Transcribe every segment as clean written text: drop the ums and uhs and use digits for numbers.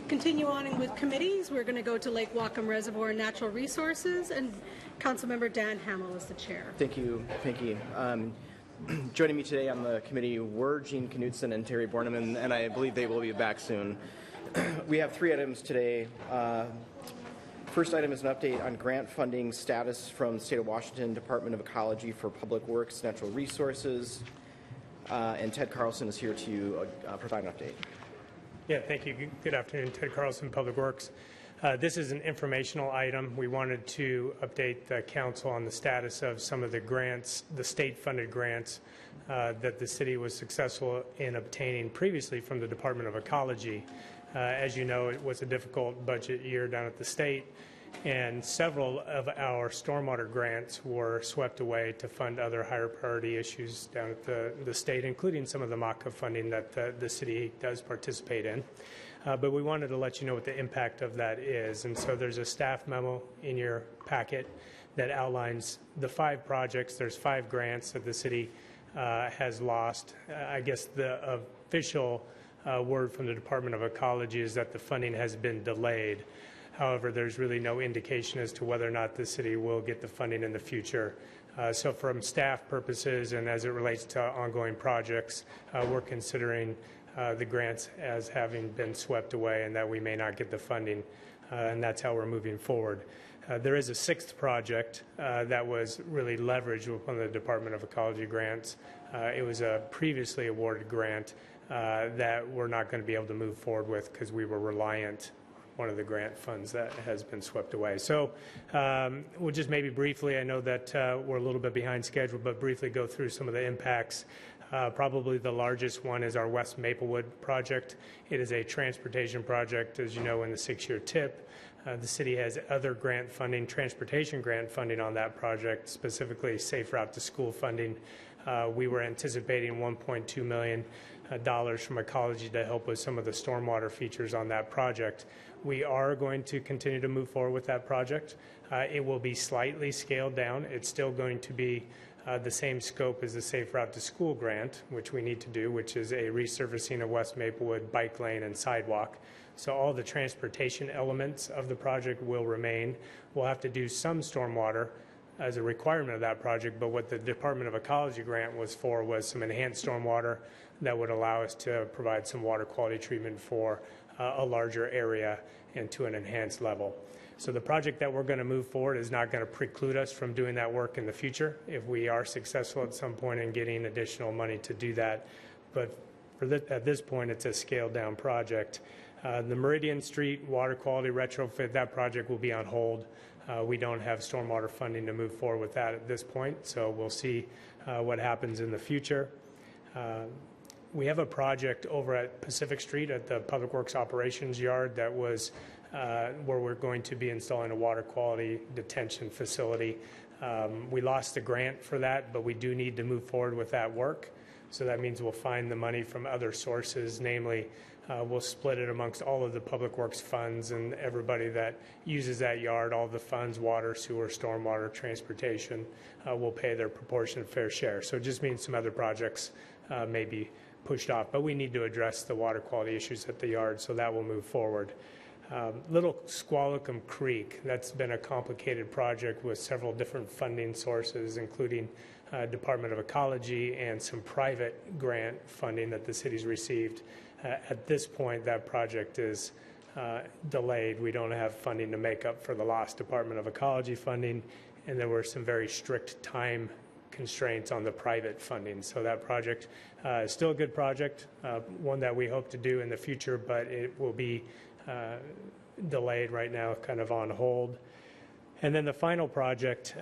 continue on with committees. We're going to go to Lake Whatcom Reservoir and Natural Resources, and Councilmember Dan Hamill is the chair. Thank you. Joining me today on the committee were Jean Knutson and Terry Borneman, and I believe they will be back soon. We have 3 items today. First item is an update on grant funding status from the State of Washington Department of Ecology for Public Works, Natural Resources, and Ted Carlson is here to provide an update. Yeah, thank you. Good afternoon, Ted Carlson, Public Works. This is an informational item. We wanted to update the council on the status of some of the grants, the state-funded grants that the city was successful in obtaining previously from the Department of Ecology. As you know, it was a difficult budget year down at the state, and several of our stormwater grants were swept away to fund other higher priority issues down at the state, including some of the MACA funding that the city does participate in. But we wanted to let you know what the impact of that is. And so there's a staff memo in your packet that outlines the 5 projects. There's 5 grants that the city has lost. I guess the official word from the Department of Ecology is that the funding has been delayed. However, there's really no indication as to whether or not the city will get the funding in the future. So from staff purposes and as it relates to ongoing projects, we're considering the grants as having been swept away and that we may not get the funding, and that's how we're moving forward. There is a 6th project that was really leveraged with one of the Department of Ecology grants. It was a previously awarded grant that we're not going to be able to move forward with because we were reliant on one of the grant funds that has been swept away. So we'll just maybe briefly, I know that we're a little bit behind schedule, but briefly go through some of the impacts. Probably the largest one is our West Maplewood project. It is a transportation project, as you know, in the 6-year TIP. The city has other grant funding, transportation grant funding on that project, specifically Safe Route to School funding. We were anticipating $1.2 million from Ecology to help with some of the stormwater features on that project. We are going to continue to move forward with that project. It will be slightly scaled down. It's still going to be the same scope as the Safe Route to School grant, which we need to do, which is a resurfacing of West Maplewood bike lane and sidewalk. So all the transportation elements of the project will remain. We'll have to do some stormwater as a requirement of that project, but what the Department of Ecology grant was for was some enhanced stormwater that would allow us to provide some water quality treatment for a larger area and to an enhanced level. So the project that we're going to move forward is not going to preclude us from doing that work in the future if we are successful at some point in getting additional money to do that. But at this point, it's a scaled down project. The Meridian Street water quality retrofit, that project will be on hold. We don't have stormwater funding to move forward with that at this point, so we'll see what happens in the future. We have a project over at Pacific Street at the Public Works Operations Yard that was where we're going to be installing a water quality detention facility. We lost the grant for that, but we do need to move forward with that work. So that means we'll find the money from other sources, namely we'll split it amongst all of the Public Works funds and everybody that uses that yard, all the funds, water, sewer, stormwater, transportation, will pay their proportionate fair share. So it just means some other projects may be pushed off, but we need to address the water quality issues at the yard, so that will move forward. Little Squalicum Creek, that's been a complicated project with several different funding sources, including Department of Ecology and some private grant funding that the city's received. At this point, that project is delayed. We don't have funding to make up for the lost Department of Ecology funding, and there were some very strict time constraints on the private funding. So that project is still a good project, one that we hope to do in the future, but it will be delayed right now, kind of on hold. And then the final project,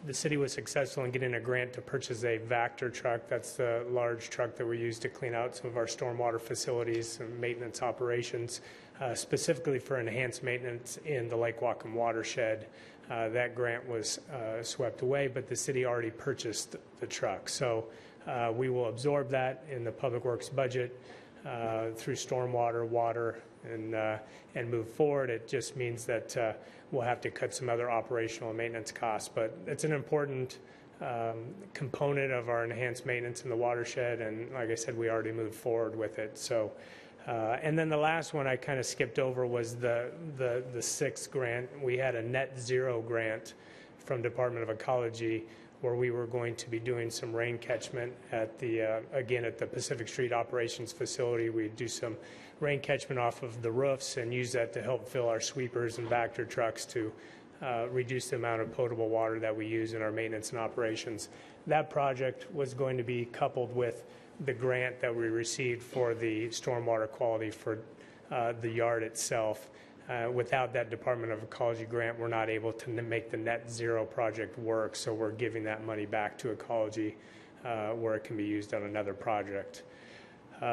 the city was successful in getting a grant to purchase a Vector truck. That's the large truck that we use to clean out some of our stormwater facilities and maintenance operations, specifically for enhanced maintenance in the Lake Whatcom watershed. That grant was swept away, but the city already purchased the truck. So we will absorb that in the Public Works budget through stormwater, water, and move forward. It just means that we'll have to cut some other operational and maintenance costs, but it's an important component of our enhanced maintenance in the watershed, and like I said, we already moved forward with it. So And then the last one I kind of skipped over was the sixth grant. We had a net zero grant from Department of Ecology where we were going to be doing some rain catchment at the, again, at the Pacific Street Operations Facility. We'd do some rain catchment off of the roofs and use that to help fill our sweepers and Vector trucks to reduce the amount of potable water that we use in our maintenance and operations. That project was going to be coupled with the grant that we received for the stormwater quality for the yard itself. Without that Department of Ecology grant, we're not able to make the net zero project work, so we're giving that money back to ecology where it can be used on another project.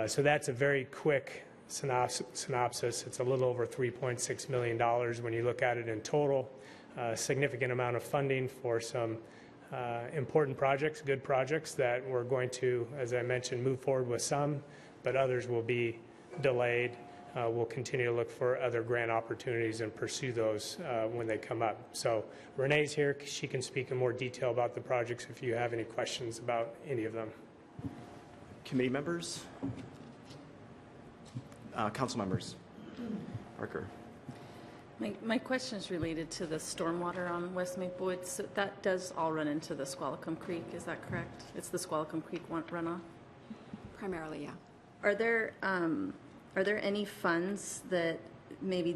So that's a very quick synopsis. It's a little over $3.6 million when you look at it in total. A significant amount of funding for some important projects, good projects that we're going to, as I mentioned, move forward with some, but others will be delayed. We'll continue to look for other grant opportunities and pursue those when they come up. So Renee's here. She can speak in more detail about the projects if you have any questions about any of them. Committee members? Council members? Parker. My question is related to the stormwater on West Maplewood. So that does all run into the Squalicum Creek, is that correct? It's the Squalicum Creek runoff? Primarily, yeah. Are there any funds that maybe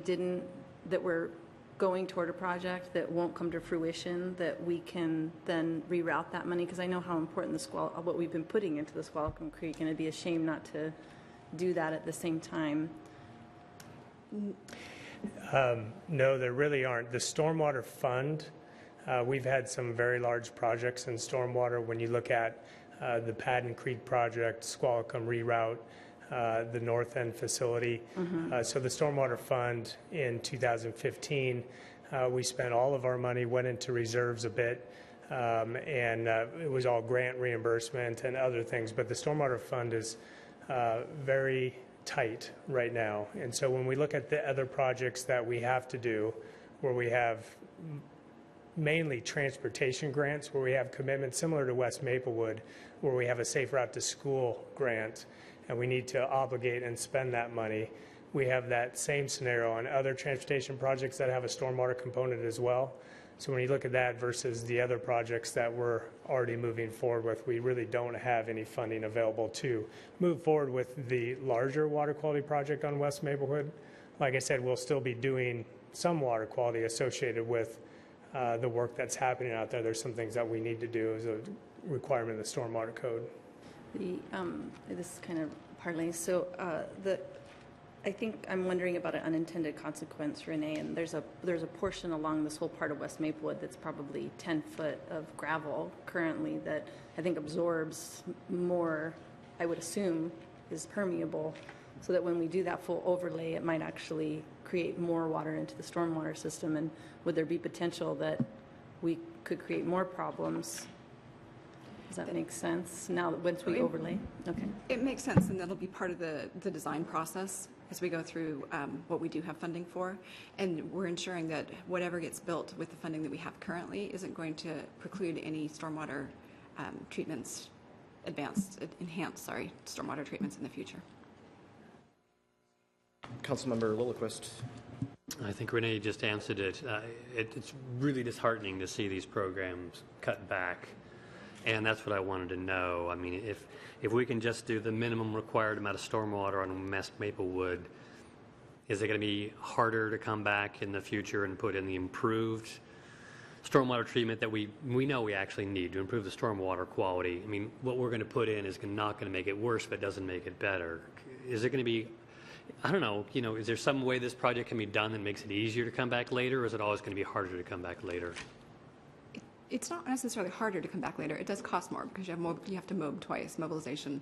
that were going toward a project that won't come to fruition that we can then reroute that money? Because I know how important what we've been putting into the Squalicum Creek, and it'd be a shame not to do that at the same time. No, there really aren't. The Stormwater Fund, we've had some very large projects in stormwater. When you look at the Padden Creek project, Squalicum reroute, the North End facility. So the Stormwater Fund in 2015, we spent all of our money, went into reserves a bit, and it was all grant reimbursement and other things. But the Stormwater Fund is very tight right now. And so when we look at the other projects that we have to do, where we have mainly transportation grants, where we have commitments similar to West Maplewood, where we have a Safe Route to School grant, and we need to obligate and spend that money. We have that same scenario on other transportation projects that have a stormwater component as well. So when you look at that versus the other projects that we're already moving forward with, we really don't have any funding available to move forward with the larger water quality project on West Maplewood. Like I said, we'll still be doing some water quality associated with the work that's happening out there. There's some things that we need to do as a requirement of the stormwater code. This is kind of partly, so I think I'm wondering about an unintended consequence, Renee, and there's a portion along this whole part of West Maplewood that's probably 10 foot of gravel currently that I think absorbs more, I would assume, is permeable, so that when we do that full overlay, it might actually create more water into the stormwater system. And would there be potential that we could create more problems? Does that make sense now that once we overlay? Okay. It makes sense, and that'll be part of the design process as we go through what we do have funding for. And we're ensuring that whatever gets built with the funding that we have currently isn't going to preclude any stormwater treatments, enhanced stormwater treatments in the future. Councilmember Lillquist. I think Renee just answered it. It's really disheartening to see these programs cut back. And that's what I wanted to know. I mean, if we can just do the minimum required amount of stormwater on West Maplewood, is it going to be harder to come back in the future and put in the improved stormwater treatment that we know we actually need to improve the stormwater quality? I mean, what we're going to put in is not going to make it worse if it doesn't make it better. Is it going to be, I don't know, is there some way this project can be done that makes it easier to come back later, or is it always going to be harder to come back later? It's not necessarily harder to come back later. It does cost more because you have to mob twice. Mobilization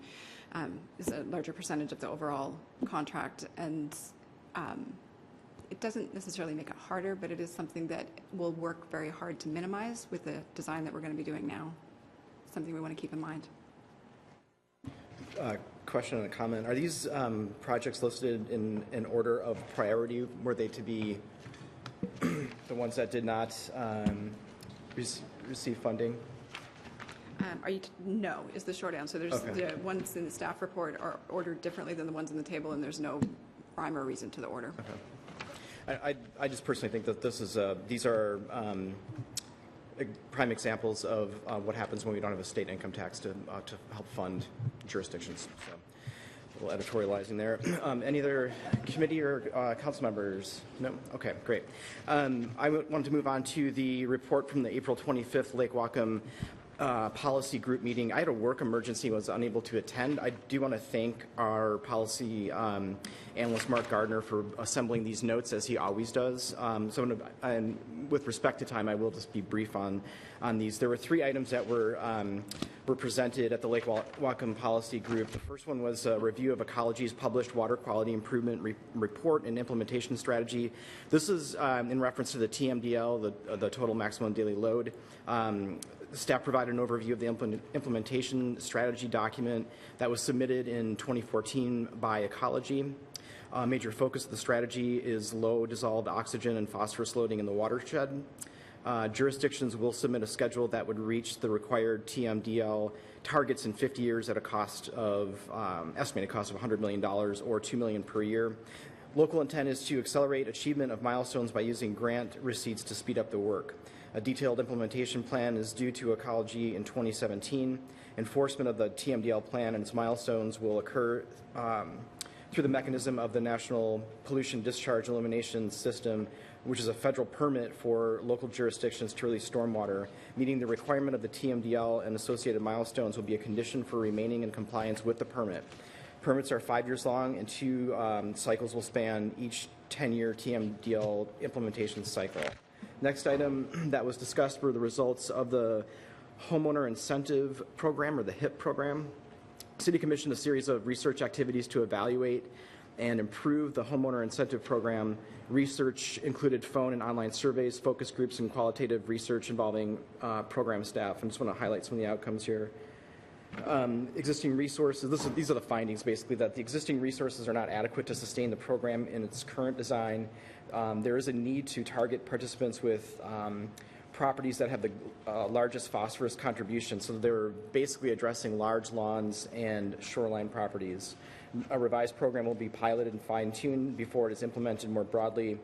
is a larger percentage of the overall contract, and it doesn't necessarily make it harder, but it is something that we'll work very hard to minimize with the design that we're going to be doing now. Something we want to keep in mind. Question and a comment. Are these projects listed in order of priority? Were they to be the ones that did not receive funding? No, is the short answer. There's Okay. the ones in the staff report are ordered differently than the ones in the table, and there's no rhyme or reason to the order. I just personally think that these are prime examples of what happens when we don't have a state income tax to help fund jurisdictions. So, a little editorializing there. Any other committee or council members? No? Okay, great. I wanted to move on to the report from the April 25th Lake Whatcom policy group meeting. I had a work emergency, was unable to attend. I do want to thank our policy analyst Mark Gardner for assembling these notes, as he always does. And with respect to time, I will just be brief on these. There were 3 items that were presented at the Lake Whatcom policy group. The first one was a review of Ecology's published water quality improvement report and implementation strategy. This is in reference to the TMDL, the total maximum daily load. Staff provided an overview of the implementation strategy document that was submitted in 2014 by Ecology. Major focus of the strategy is low dissolved oxygen and phosphorus loading in the watershed. Jurisdictions will submit a schedule that would reach the required TMDL targets in 50 years at a cost of, estimated cost of $100 million or $2 million per year. Local intent is to accelerate achievement of milestones by using grant receipts to speed up the work. A detailed implementation plan is due to Ecology in 2017. Enforcement of the TMDL plan and its milestones will occur through the mechanism of the National Pollution Discharge Elimination System, which is a federal permit for local jurisdictions to release stormwater. Meeting the requirement of the TMDL and associated milestones will be a condition for remaining in compliance with the permit. Permits are 5 years long, and 2 cycles will span each 10-year TMDL implementation cycle. Next item that was discussed were the results of the Homeowner Incentive Program, or the HIP program. City commissioned a series of research activities to evaluate and improve the Homeowner Incentive Program. Research included phone and online surveys, focus groups, and qualitative research involving program staff. I just want to highlight some of the outcomes here. Existing resources, these are the findings basically, that the existing resources are not adequate to sustain the program in its current design. There is a need to target participants with properties that have the largest phosphorus contribution. So they're basically addressing large lawns and shoreline properties. A revised program will be piloted and fine-tuned before it is implemented more broadly,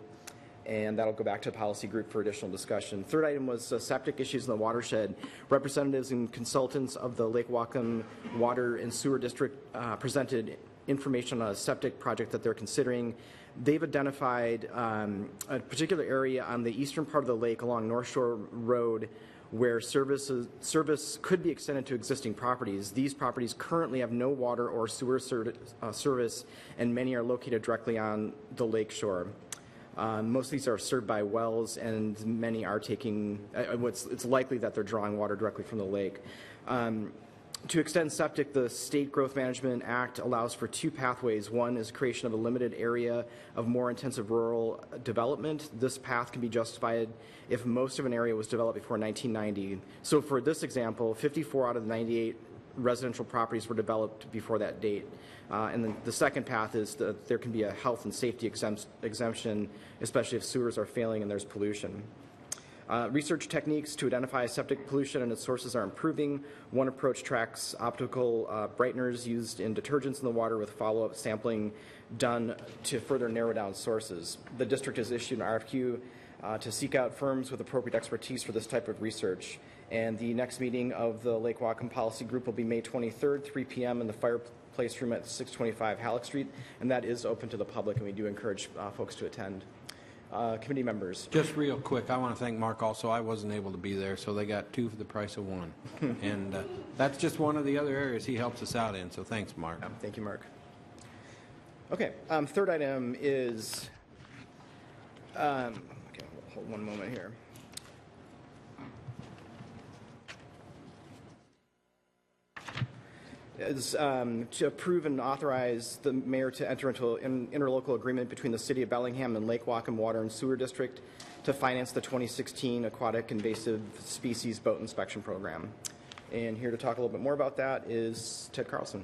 and that'll go back to the policy group for additional discussion. Third item was septic issues in the watershed. Representatives and consultants of the Lake Whatcom Water and Sewer District presented information on a septic project that they're considering. They've identified a particular area on the eastern part of the lake along North Shore Road where service could be extended to existing properties. These properties currently have no water or sewer service, and many are located directly on the lake shore. Most of these are served by wells, and many are taking, it's likely that they're drawing water directly from the lake. To extend septic, the State Growth Management Act allows for 2 pathways. One is creation of a limited area of more intensive rural development. This path can be justified if most of an area was developed before 1990. So for this example, 54 out of the 98 residential properties were developed before that date. And then the second path is that there can be a health and safety exemption, especially if sewers are failing and there's pollution. Research techniques to identify septic pollution and its sources are improving. One approach tracks optical brighteners used in detergents in the water with follow-up sampling done to further narrow down sources. The district has issued an RFQ to seek out firms with appropriate expertise for this type of research. And the next meeting of the Lake Whatcom Policy Group will be May 23rd, 3 p.m. in the fireplace room at 625 Halleck Street, and that is open to the public, and we do encourage folks to attend. Committee members. Just real quick, I want to thank Mark also. I wasn't able to be there, so they got 2 for the price of 1. And that's just one of the other areas he helps us out in, so thanks, Mark. Thank you, Mark. Okay, third item is, okay, hold one moment here. Is to approve and authorize the mayor to enter into an interlocal agreement between the City of Bellingham and Lake Whatcom Water and Sewer District to finance the 2016 Aquatic Invasive Species Boat Inspection Program. And here to talk a little bit more about that is Ted Carlson.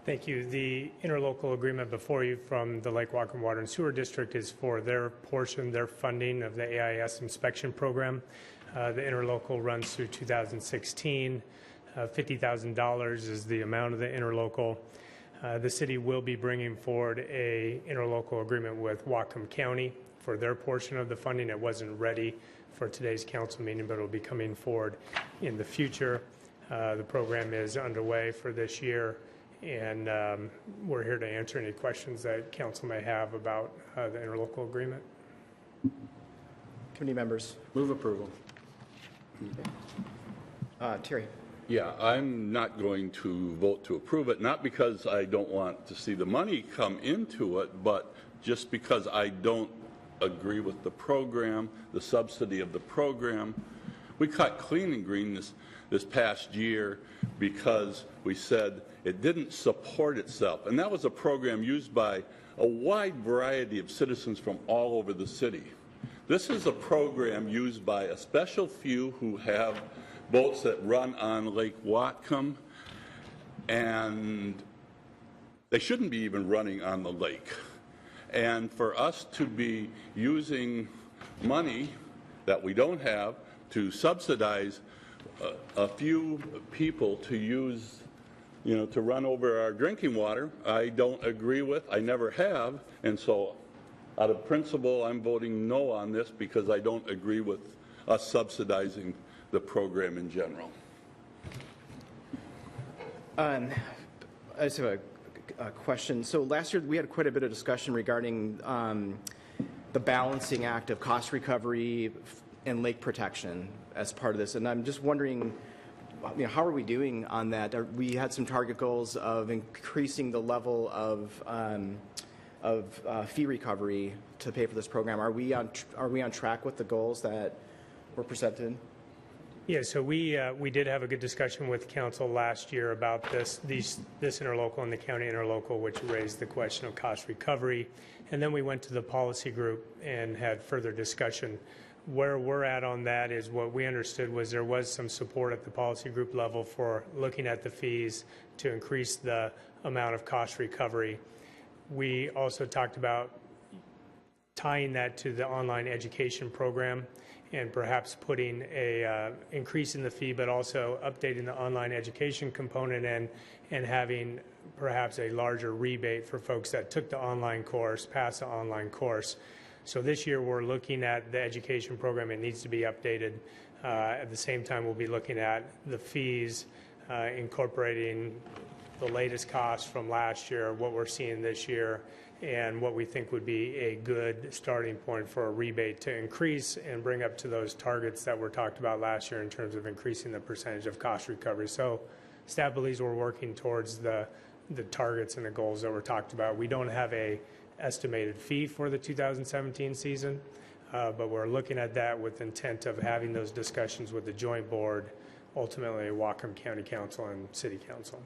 Thank you. The interlocal agreement before you from the Lake Whatcom Water and Sewer District is for their portion, their funding of the AIS inspection program. The interlocal runs through 2016. $50,000 is the amount of the interlocal. The city will be bringing forward a interlocal agreement with Whatcom County for their portion of the funding. It wasn't ready for today's council meeting, but it will be coming forward in the future. The program is underway for this year, and we're here to answer any questions that council may have about the interlocal agreement. Committee members. Move approval. Terry. Yeah, I'm not going to vote to approve it, not because I don't want to see the money come into it, but just because I don't agree with the program, the subsidy of the program. We cut Clean and Green this past year because we said it didn't support itself. And that was a program used by a wide variety of citizens from all over the city. This is a program used by a special few who have boats that run on Lake Whatcom, and they shouldn't be even running on the lake. And for us to be using money that we don't have to subsidize a few people to use, to run over our drinking water, I don't agree with. I never have. And so out of principle, I'm voting no on this because I don't agree with us subsidizing the program in general. I just have a question. So last year we had quite a bit of discussion regarding the balancing act of cost recovery and lake protection as part of this. And I'm just wondering, how are we doing on that? We had some target goals of increasing the level of fee recovery to pay for this program. Are we on track with the goals that were presented? Yeah, so we did have a good discussion with council last year about this interlocal and the county interlocal, which raised the question of cost recovery. And then we went to the policy group and had further discussion. Where we're at on that is what we understood was there was some support at the policy group level for looking at the fees to increase the amount of cost recovery. We also talked about tying that to the online education program and perhaps putting a increase in the fee, but also updating the online education component and having perhaps a larger rebate for folks that took the online course, passed the online course. So this year we're looking at the education program. It needs to be updated. At the same time, we'll be looking at the fees, incorporating the latest costs from last year, what we're seeing this year, and what we think would be a good starting point for a rebate to increase and bring up to those targets that were talked about last year in terms of increasing the percentage of cost recovery. So staff believes we're working towards the targets and the goals that were talked about. We don't have a estimated fee for the 2017 season, but we're looking at that with intent of having those discussions with the joint board, ultimately Whatcom County Council and City Council.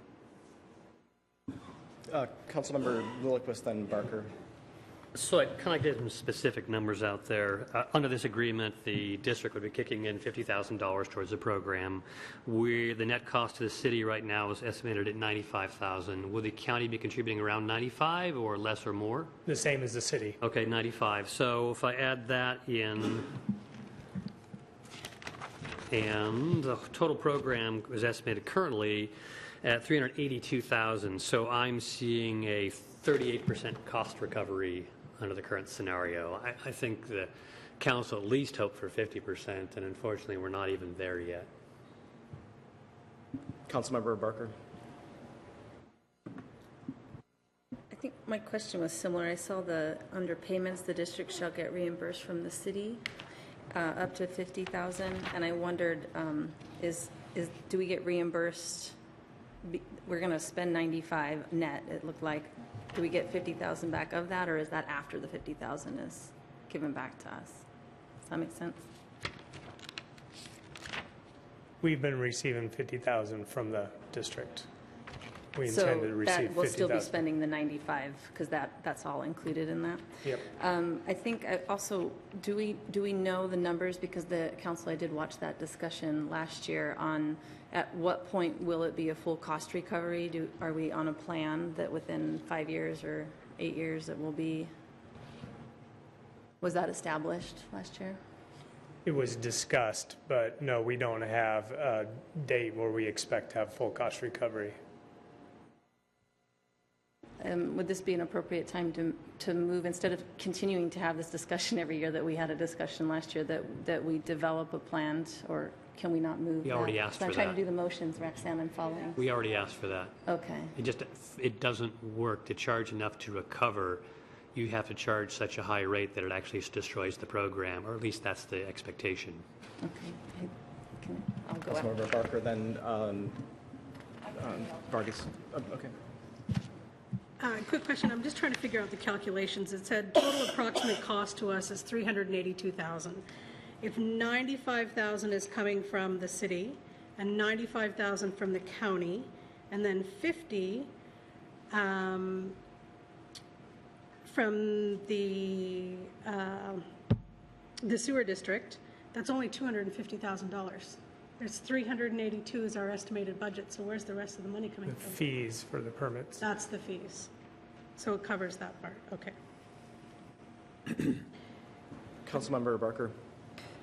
Councilmember Lillquist, then Barker. So I'd kind of like to get some specific numbers out there. Under this agreement, the district would be kicking in $50,000 towards the program. The net cost to the city right now is estimated at $95,000. Will the county be contributing around $95,000 or less or more? The same as the city. Okay, $95,000. So if I add that in, and the total program is estimated currently at $382,000. So I'm seeing a 38% cost recovery under the current scenario. I think the council at least hoped for 50%, and unfortunately we're not even there yet. Councilmember Barker. I think my question was similar. I saw the underpayments, the district shall get reimbursed from the city up to $50,000, and I wondered, do we get reimbursed? We're going to spend $95 net. It looked like. Do we get $50,000 back of that, or is that after the $50,000 is given back to us? Does that make sense? We've been receiving $50,000 from the district. We intend to receive $50,000. So that will still be spending the $95 because that's all included in that. Yep. I think also, do we know the numbers, because the council, I did watch that discussion last year on at what point will it be a full cost recovery? Are we on a plan that within 5 years or 8 years it will be? Was that established last year? it was discussed, but no, we don't have a date where we expect to have full cost recovery. Would this be an appropriate time to move, instead of continuing to have this discussion every year that we had a discussion last year, that we develop a plan, or can we not move We that? already asked So I'm for trying that. to do the motions, Roxanne, I'm following. We already asked for that. Okay. It doesn't work to charge enough to recover. You have to charge such a high rate that it actually destroys the program, or at least that's the expectation. Okay. I'll go after. Councilmember Barker, then Vargas. Okay. Quick question. I'm just trying to figure out the calculations. It said total approximate cost to us is $382,000. If $95,000 is coming from the city and $95,000 from the county, and then $50,000 from the sewer district, that's only $250,000. There's $382 is our estimated budget. So where's the rest of the money coming The from? fees for the permits. That's the fees. So it covers that part. Okay. Councilmember Barker.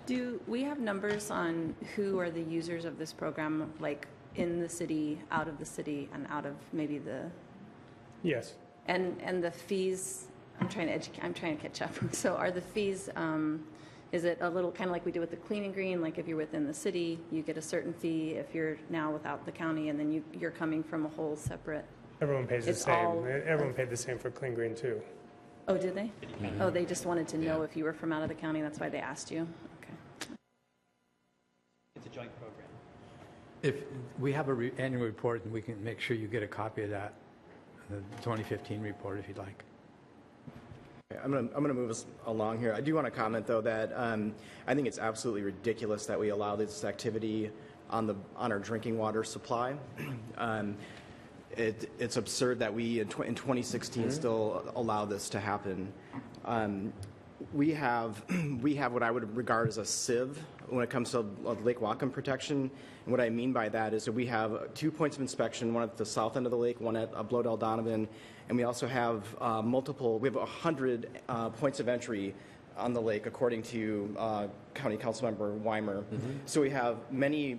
Do we have numbers on who are the users of this program, like in the city, out of the city, and out of maybe the, Yes. and the fees? I'm trying to catch up. So are the fees, is it a little kind of like we do with the clean and green, like if you're within the city, you get a certain fee, if you're now without the county, and then you're coming from a whole separate? Everyone pays the It's same. all- Everyone paid the same for Clean Green too. Oh, did they? Oh, they just wanted to know if you were from out of the county, that's why they asked you? Okay. It's a joint program. If we have an annual report, and we can make sure you get a copy of that, the 2015 report, if you'd like. I'm gonna move us along here. I do want to comment, though, that I think it's absolutely ridiculous that we allow this activity on our drinking water supply. It's absurd that we in 2016 still allow this to happen. We have what I would regard as a sieve when it comes to Lake Whatcom protection. And what I mean by that is that we have 2 points of inspection, one at the south end of the lake, one at Blodell Donovan, and we also have we have 100 points of entry on the lake, according to County Councilmember Weimer. So we have many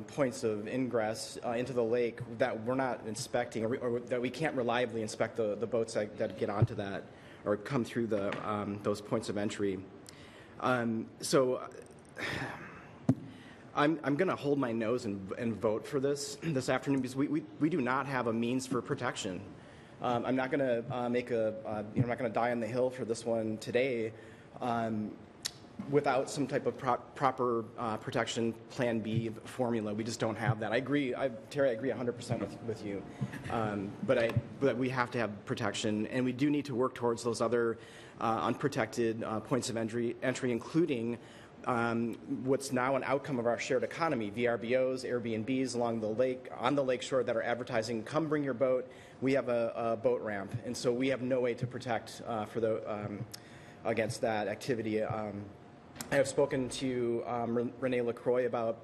points of ingress into the lake that we're not inspecting, or that we can't reliably inspect the boats that get onto that or come through those points of entry. So I'm going to hold my nose and vote for this afternoon, because we do not have a means for protection. I'm not going to I'm not going to die on the hill for this one today without some type of proper protection plan B formula. We just don't have that. I agree, Terry, I agree 100% with you. But we have to have protection, and we do need to work towards those other unprotected points of entry, including what's now an outcome of our shared economy, VRBOs, Airbnbs along the lake, on the lake shore, that are advertising, come bring your boat. We have a boat ramp, and so we have no way to protect against that activity. I have spoken to Renee LaCroix about,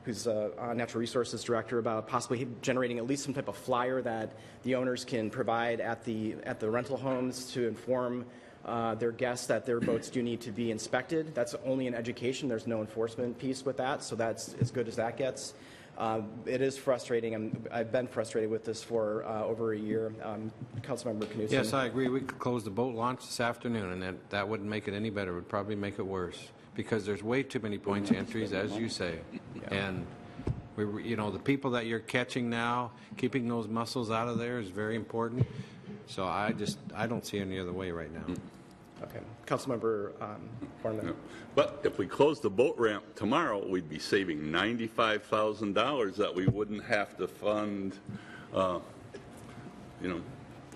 who's a natural resources director, about possibly generating at least some type of flyer that the owners can provide at the rental homes to inform their guests that their boats do need to be inspected. That's only an education. There's no enforcement piece with that, so that's as good as that gets. It is frustrating. I've been frustrated with this for over a year. Councilmember Knudsen. Yes, I agree. We could close the boat launch this afternoon, and that wouldn't make it any better. It would probably make it worse, because there's way too many points of entries, as you say. And the people that you're catching now, keeping those mussels out of there is very important. So I don't see any other way right now. Okay. Councilmember Horniman. But if we close the boat ramp tomorrow, we'd be saving $95,000 that we wouldn't have to fund, Yeah,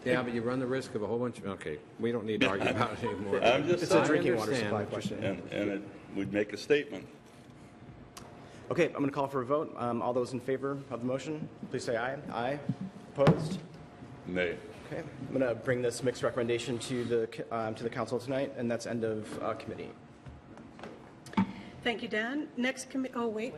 but you run the risk of a whole bunch of, okay, we don't need to argue about it anymore. I'm just It's a saying. drinking water understand supply what you're question. And we'd make a statement. Okay, I'm going to call for a vote. All those in favor of the motion, please say aye. Aye. Opposed? Nay. Okay, I'm going to bring this mixed recommendation to the council tonight, and that's end of committee. Thank you, Dan. Next committee. Oh, wait.